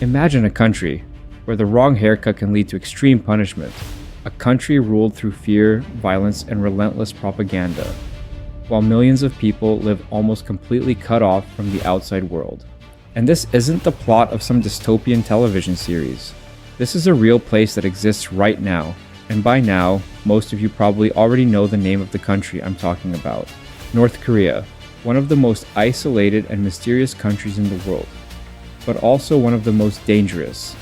Imagine a country where the wrong haircut can lead to extreme punishment. A country ruled through fear, violence, and relentless propaganda, while millions of people live almost completely cut off from the outside world. And this isn't the plot of some dystopian television series. This is a real place that exists right now, and by now, most of you probably already know the name of the country I'm talking about. North Korea, one of the most isolated and mysterious countries in the world, but also one of the most dangerous.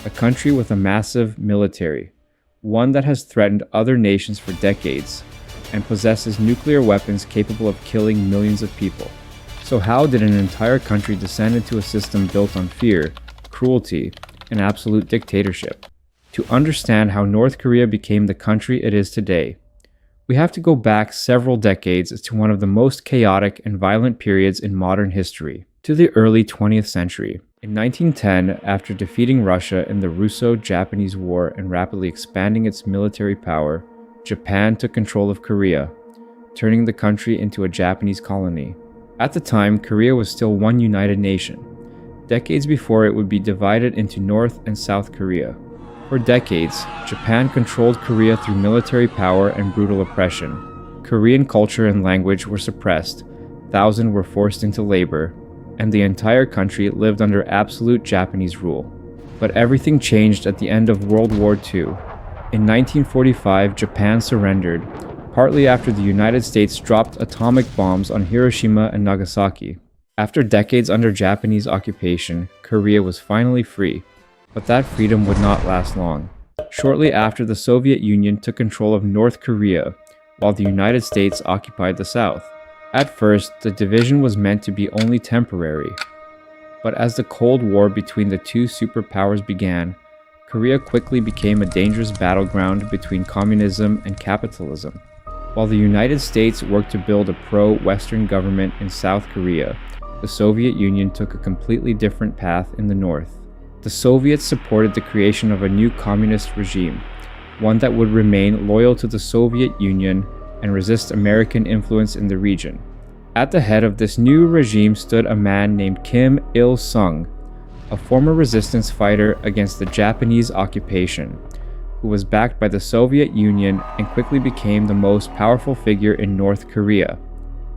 A country with a massive military, one that has threatened other nations for decades, and possesses nuclear weapons capable of killing millions of people. So how did an entire country descend into a system built on fear, cruelty, and absolute dictatorship? To understand how North Korea became the country it is today, we have to go back several decades to one of the most chaotic and violent periods in modern history, to the early 20th century. In 1910, after defeating Russia in the Russo-Japanese War and rapidly expanding its military power, Japan took control of Korea, turning the country into a Japanese colony. At the time, Korea was still one united nation. Decades before, it would be divided into North and South Korea. For decades, Japan controlled Korea through military power and brutal oppression. Korean culture and language were suppressed, thousands were forced into labor, and the entire country lived under absolute Japanese rule. But everything changed at the end of World War II. In 1945, Japan surrendered, partly after the United States dropped atomic bombs on Hiroshima and Nagasaki. After decades under Japanese occupation, Korea was finally free, but that freedom would not last long. Shortly after, the Soviet Union took control of North Korea, while the United States occupied the South. At first, the division was meant to be only temporary, but as the Cold War between the two superpowers began, Korea quickly became a dangerous battleground between communism and capitalism. While the United States worked to build a pro-Western government in South Korea, the Soviet Union took a completely different path in the North. The Soviets supported the creation of a new communist regime, one that would remain loyal to the Soviet Union and resist American influence in the region. At the head of this new regime stood a man named Kim Il-sung, a former resistance fighter against the Japanese occupation, who was backed by the Soviet Union and quickly became the most powerful figure in North Korea.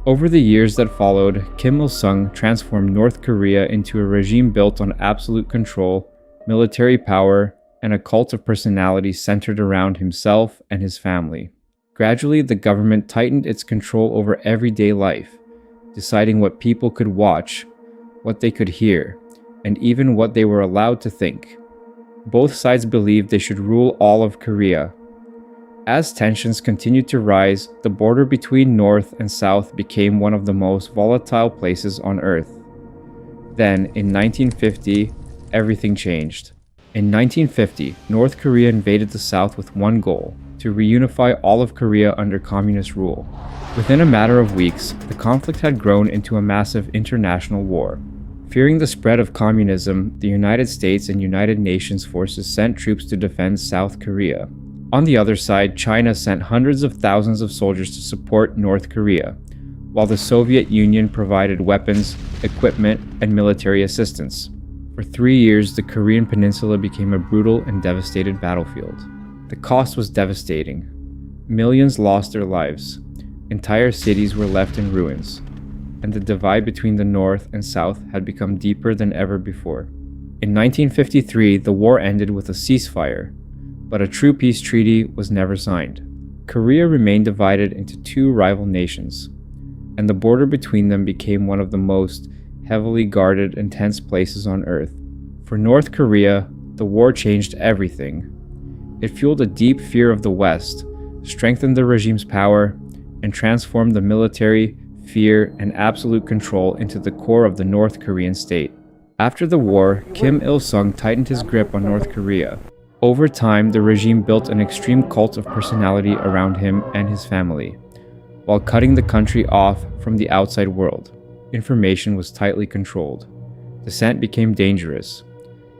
Over the years that followed, Kim Il-sung transformed North Korea into a regime built on absolute control, military power, and a cult of personality centered around himself and his family. Gradually, the government tightened its control over everyday life, deciding what people could watch, what they could hear, and even what they were allowed to think. Both sides believed they should rule all of Korea. As tensions continued to rise, the border between North and South became one of the most volatile places on Earth. Then, in 1950, everything changed. In 1950, North Korea invaded the South with one goal: to reunify all of Korea under communist rule. Within a matter of weeks, the conflict had grown into a massive international war. Fearing the spread of communism, the United States and United Nations forces sent troops to defend South Korea. On the other side, China sent hundreds of thousands of soldiers to support North Korea, while the Soviet Union provided weapons, equipment, and military assistance. For 3 years, the Korean peninsula became a brutal and devastated battlefield. The cost was devastating. Millions lost their lives. Entire cities were left in ruins, and the divide between the North and South had become deeper than ever before. In 1953, the war ended with a ceasefire, but a true peace treaty was never signed. Korea remained divided into two rival nations, and the border between them became one of the most heavily guarded and tense places on Earth. For North Korea, the war changed everything. It fueled a deep fear of the West, strengthened the regime's power, and transformed the military, fear, and absolute control into the core of the North Korean state. After the war, Kim Il-sung tightened his grip on North Korea. Over time, the regime built an extreme cult of personality around him and his family, while cutting the country off from the outside world. Information was tightly controlled. Dissent became dangerous,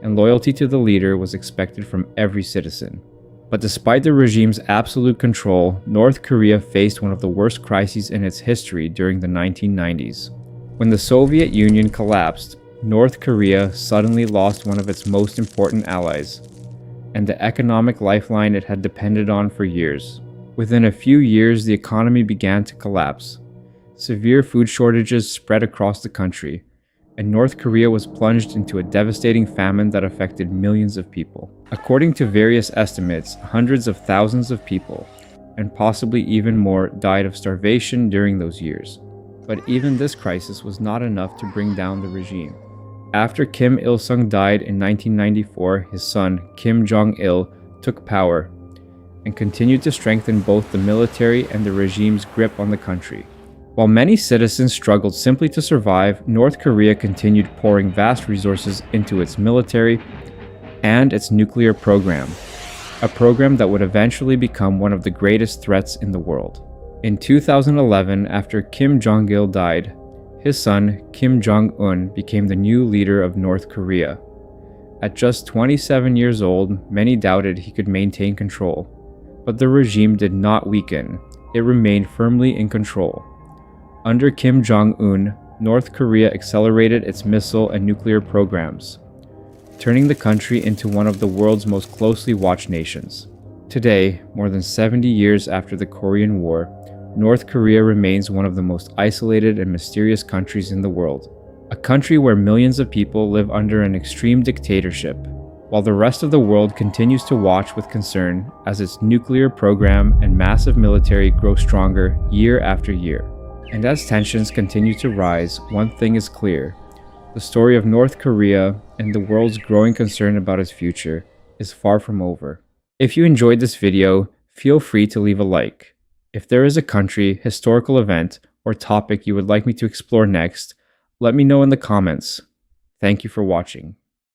and loyalty to the leader was expected from every citizen. But despite the regime's absolute control, North Korea faced one of the worst crises in its history during the 1990s. When the Soviet Union collapsed, North Korea suddenly lost one of its most important allies, and the economic lifeline it had depended on for years. Within a few years, the economy began to collapse. Severe food shortages spread across the country, and North Korea was plunged into a devastating famine that affected millions of people. According to various estimates, hundreds of thousands of people, and possibly even more, died of starvation during those years. But even this crisis was not enough to bring down the regime. After Kim Il-sung died in 1994, his son, Kim Jong-il, took power and continued to strengthen both the military and the regime's grip on the country. While many citizens struggled simply to survive, North Korea continued pouring vast resources into its military and its nuclear program, a program that would eventually become one of the greatest threats in the world. In 2011, after Kim Jong-il died, his son, Kim Jong-un, became the new leader of North Korea. At just 27 years old, many doubted he could maintain control. But the regime did not weaken, it remained firmly in control. Under Kim Jong-un, North Korea accelerated its missile and nuclear programs, turning the country into one of the world's most closely watched nations. Today, more than 70 years after the Korean War, North Korea remains one of the most isolated and mysterious countries in the world. A country where millions of people live under an extreme dictatorship, while the rest of the world continues to watch with concern as its nuclear program and massive military grow stronger year after year. And as tensions continue to rise, one thing is clear. The story of North Korea and the world's growing concern about its future is far from over. If you enjoyed this video, feel free to leave a like. If there is a country, historical event, or topic you would like me to explore next, let me know in the comments. Thank you for watching.